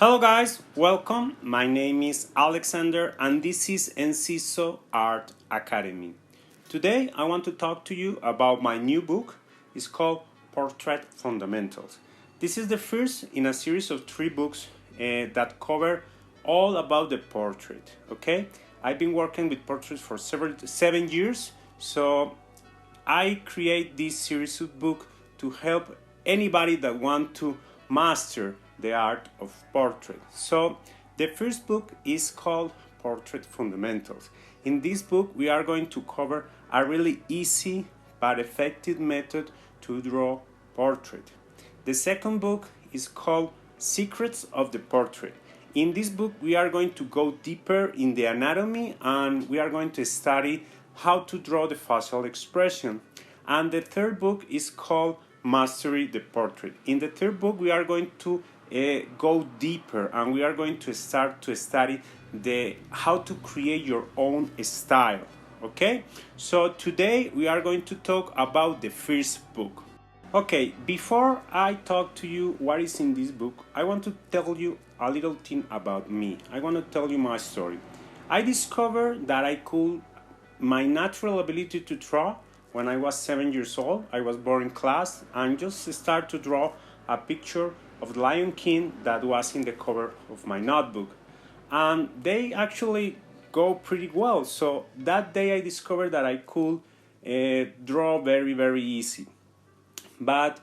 Hello guys, welcome. My name is Alexander and this is Enciso Art Academy. Today I want to talk to you about my new book. It's called Portrait Fundamentals. This is the first in a series of 3 books that cover all about the portrait. Okay, I've been working with portraits for 7 years, so I create this series of book to help anybody that want to master the art of portrait. So the first book is called Portrait Fundamentals. In this book we are going to cover a really easy but effective method to draw portrait. The second book is called Secrets of the Portrait. In this book we are going to go deeper in the anatomy and we are going to study how to draw the facial expression. And the third book is called Mastery the Portrait. In the third book we are going to go deeper and we are going to start to study how to create your own style. Okay, so today we are going to talk about the first book. Okay, before I talk to you what is in this book, I want to tell you a little thing about me. I want to tell you my story. I discovered that my natural ability to draw when I was 7 years old. I was born in class and just start to draw a picture of the Lion King that was in the cover of my notebook. And they actually go pretty well. So that day I discovered that I could draw very, very easy. But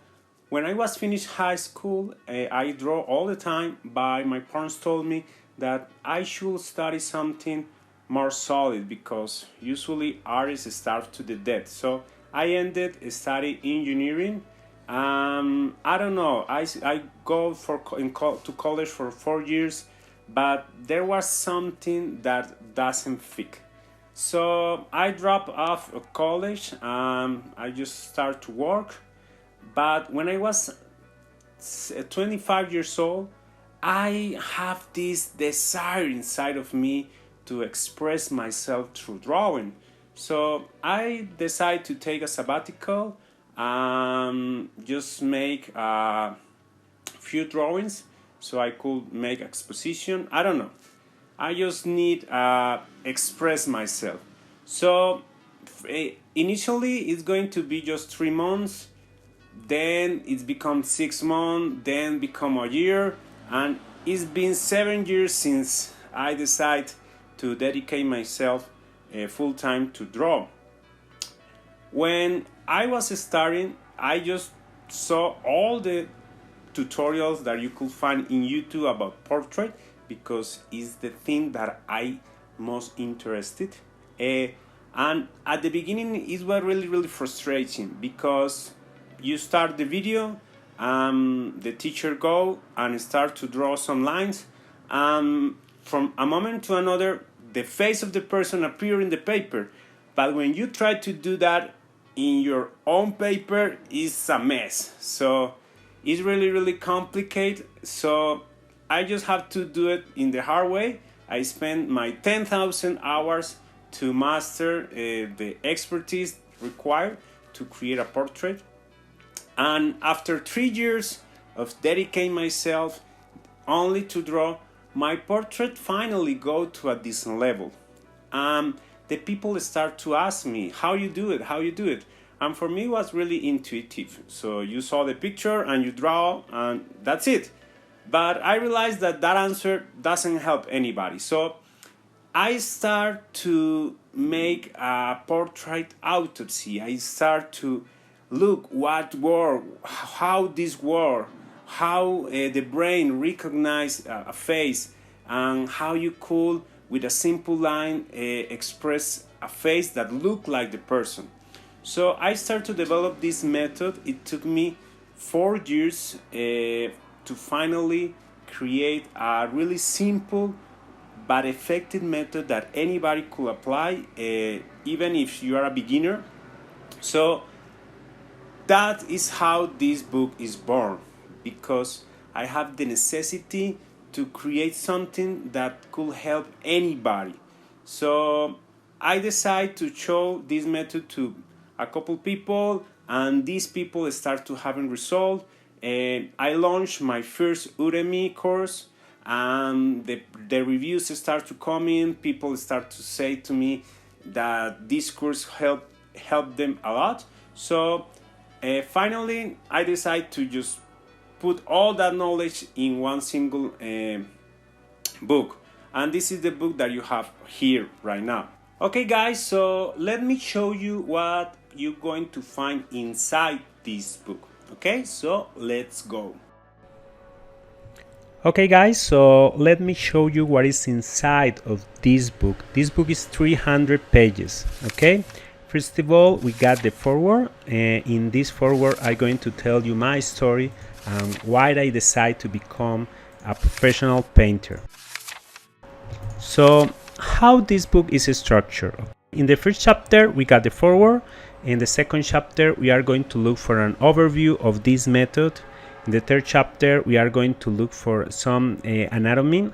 when I was finished high school, I draw all the time, but my parents told me that I should study something more solid because usually artists starve to the death. So I ended studying engineering. I don't know. I go to college for 4 years, but there was something that doesn't fit. So I dropped off of college. I just started to work. But when I was 25 years old, I have this desire inside of me to express myself through drawing. So I decided to take a sabbatical, just make a few drawings so I could make exposition. I don't know. I just need express myself. So initially it's going to be just 3 months, then it's become 6 months, then become a year, and it's been 7 years since I decided to dedicate myself full time to draw. When I was starting, I just saw all the tutorials that you could find in YouTube about portrait because it's the thing that I most interested. And at the beginning it was really, really frustrating because you start the video, the teacher go and start to draw some lines. From a moment to another, the face of the person appear in the paper. But when you try to do that in your own paper, it's a mess. So it's really, really complicated. So I just have to do it in the hard way. I spent my 10,000 hours to master the expertise required to create a portrait. And after 3 years of dedicating myself only to draw, my portrait finally go to a decent level. The people start to ask me, how you do it? And for me it was really intuitive. So you saw the picture and you draw and that's it. But I realized that answer doesn't help anybody. So I start to make a portrait autopsy. I start to look what work, how this work, how the brain recognize a face, and how you could, with a simple line, express a face that look like the person. So I started to develop this method. It took me 4 years to finally create a really simple but effective method that anybody could apply, even if you are a beginner. So that is how this book is born, because I have the necessity to create something that could help anybody. So I decided to show this method to a couple people, and these people start to having result. I launched my first Udemy course, and the reviews start to come in. People start to say to me that this course helped them a lot. So finally I decided to just put all that knowledge in one single book, and this is the book that you have here right now. Okay guys, so let me show you what you're going to find inside this book. Okay, so let's go. Okay guys, so let me show you what is inside of this book. This book is 300 pages. Okay, first of all we got the foreword. In this foreword I'm going to tell you my story and why I decided to become a professional painter. So how this book is structured. In the first chapter we got the foreword. In the second chapter we are going to look for an overview of this method. In the third chapter we are going to look for some anatomy.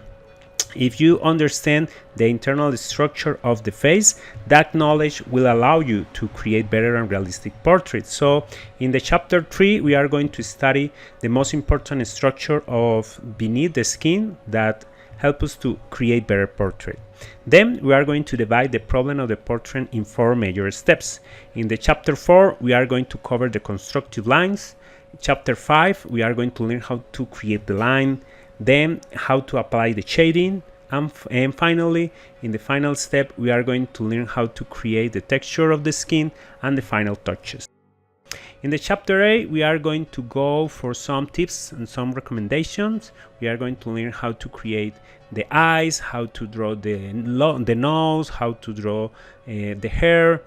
If you understand the internal structure of the face, that knowledge will allow you to create better and realistic portraits. So in the chapter 3 we are going to study the most important structure of beneath the skin that help us to create better portrait. Then we are going to divide the problem of the portrait in 4 major steps. In the chapter 4 we are going to cover the constructive lines. Chapter 5 we are going to learn how to create the line, then how to apply the shading, and finally in the final step we are going to learn how to create the texture of the skin and the final touches. In the chapter 8 we are going to go for some tips and some recommendations. We are going to learn how to create the eyes, how to draw the nose, how to draw the hair.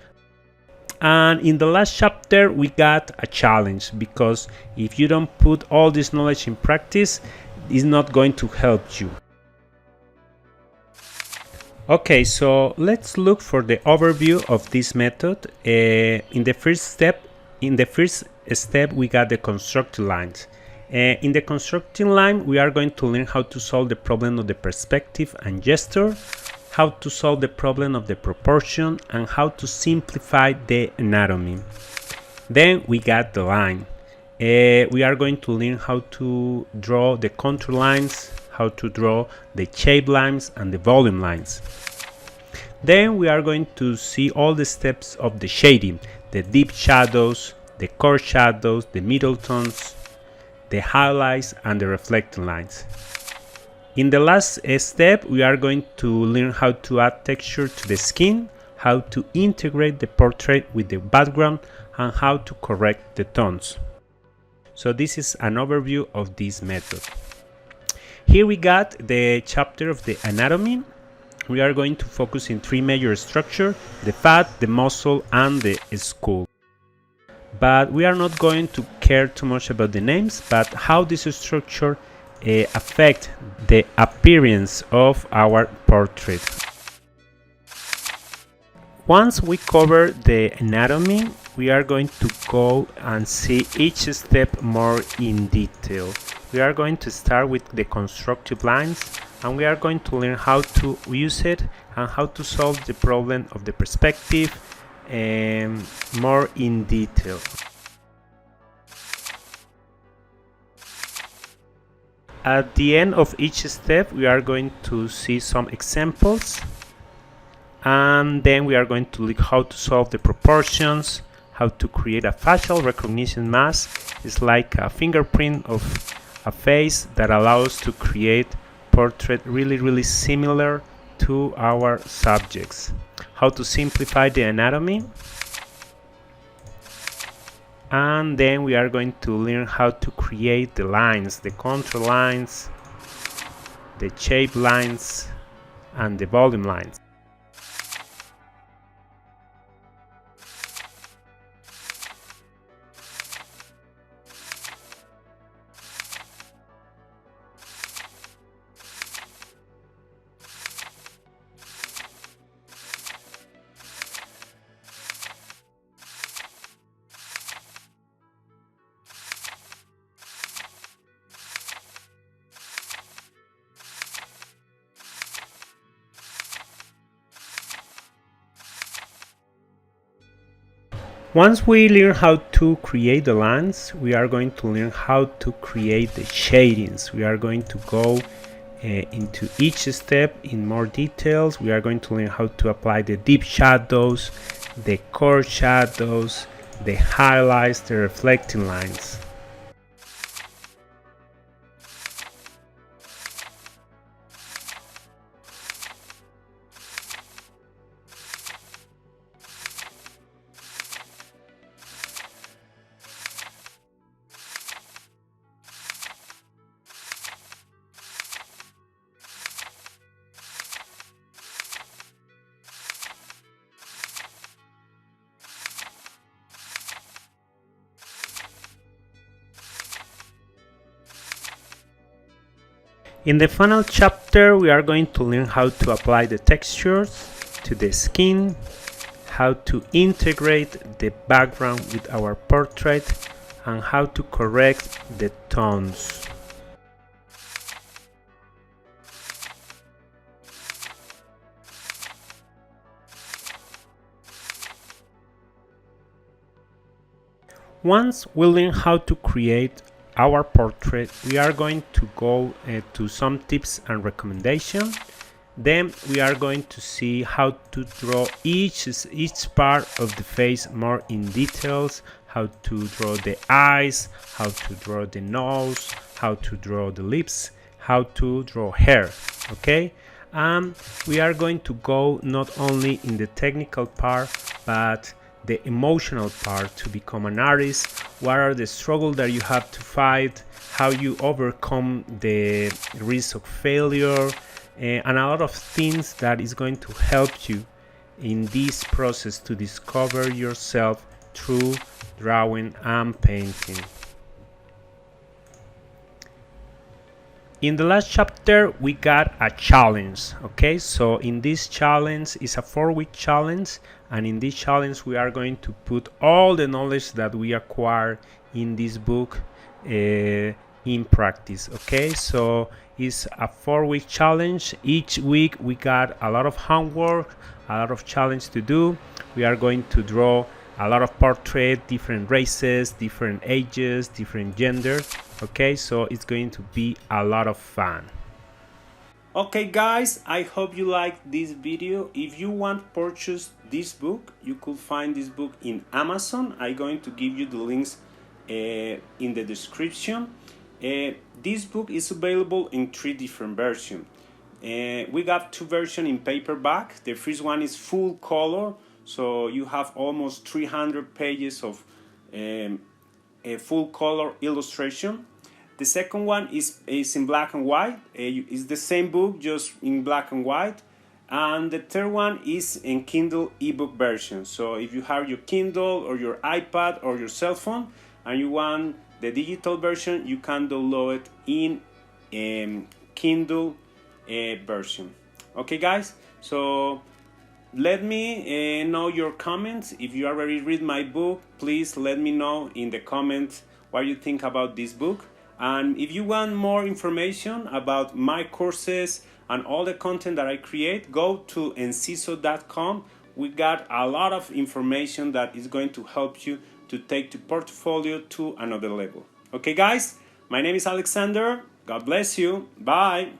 And in the last chapter we got a challenge, because if you don't put all this knowledge in practice, it's not going to help you. Okay, so let's look for the overview of this method. In the first step we got the constructive lines. In the constructing line we are going to learn how to solve the problem of the perspective and gesture, how to solve the problem of the proportion, and how to simplify the anatomy. Then we got the line. We are going to learn how to draw the contour lines, how to draw the shape lines and the volume lines. Then we are going to see all the steps of the shading, the deep shadows, the core shadows, the middle tones, the highlights and the reflecting lines. In the last step we are going to learn how to add texture to the skin, how to integrate the portrait with the background, and how to correct the tones. So this is an overview of this method. Here we got the chapter of the anatomy. We are going to focus in 3 major structures: the fat, the muscle, and the skull. But we are not going to care too much about the names, but how this structure affect the appearance of our portrait. Once we cover the anatomy, we are going to go and see each step more in detail. We are going to start with the constructive lines, and we are going to learn how to use it and how to solve the problem of the perspective more in detail. At the end of each step we are going to see some examples, and then we are going to look how to solve the proportions, how to create a facial recognition mask. It's like a fingerprint of a face that allows to create portrait really similar to our subjects. How to simplify the anatomy, and then we are going to learn how to create the lines, the contour lines, the shape lines, and the volume lines. Once we learn how to create the lines, we are going to learn how to create the shadings. We are going to go into each step in more details. We are going to learn how to apply the deep shadows, the core shadows, the highlights, the reflecting lines. In the final chapter, we are going to learn how to apply the textures to the skin, how to integrate the background with our portrait, and how to correct the tones. Once we learn how to create our portrait, we are going to go to some tips and recommendations. Then we are going to see how to draw each part of the face more in details, how to draw the eyes, how to draw the nose, how to draw the lips, how to draw hair. Okay, we are going to go not only in the technical part but the emotional part to become an artist. What are the struggles that you have to fight, how you overcome the risk of failure, and a lot of things that is going to help you in this process to discover yourself through drawing and painting. In the last chapter, we got a challenge. Okay, so in this challenge is a 4-week challenge, and in this challenge we are going to put all the knowledge that we acquire in this book in practice. Okay, so it's a 4-week challenge. Each week we got a lot of homework, a lot of challenge to do. We are going to draw a lot of portraits, different races, different ages, different genders. Okay, so it's going to be a lot of fun. Okay guys, I hope you liked this video. If you want to purchase this book, you could find this book in Amazon. I'm going to give you the links in the description. This book is available in 3 different versions. We got 2 versions in paperback. The first one is full color, so you have almost 300 pages of a full color illustration. The second one is in black and white. It's the same book, just in black and white. And the third one is in Kindle ebook version. So if you have your Kindle or your iPad or your cell phone and you want the digital version, you can download it in Kindle version. Okay guys, so let me know your comments. If you already read my book, please let me know in the comments what you think about this book. And if you want more information about my courses and all the content that I create, go to enciso.com. We got a lot of information that is going to help you to take your portfolio to another level. Okay guys, my name is Alexander. God bless you. Bye.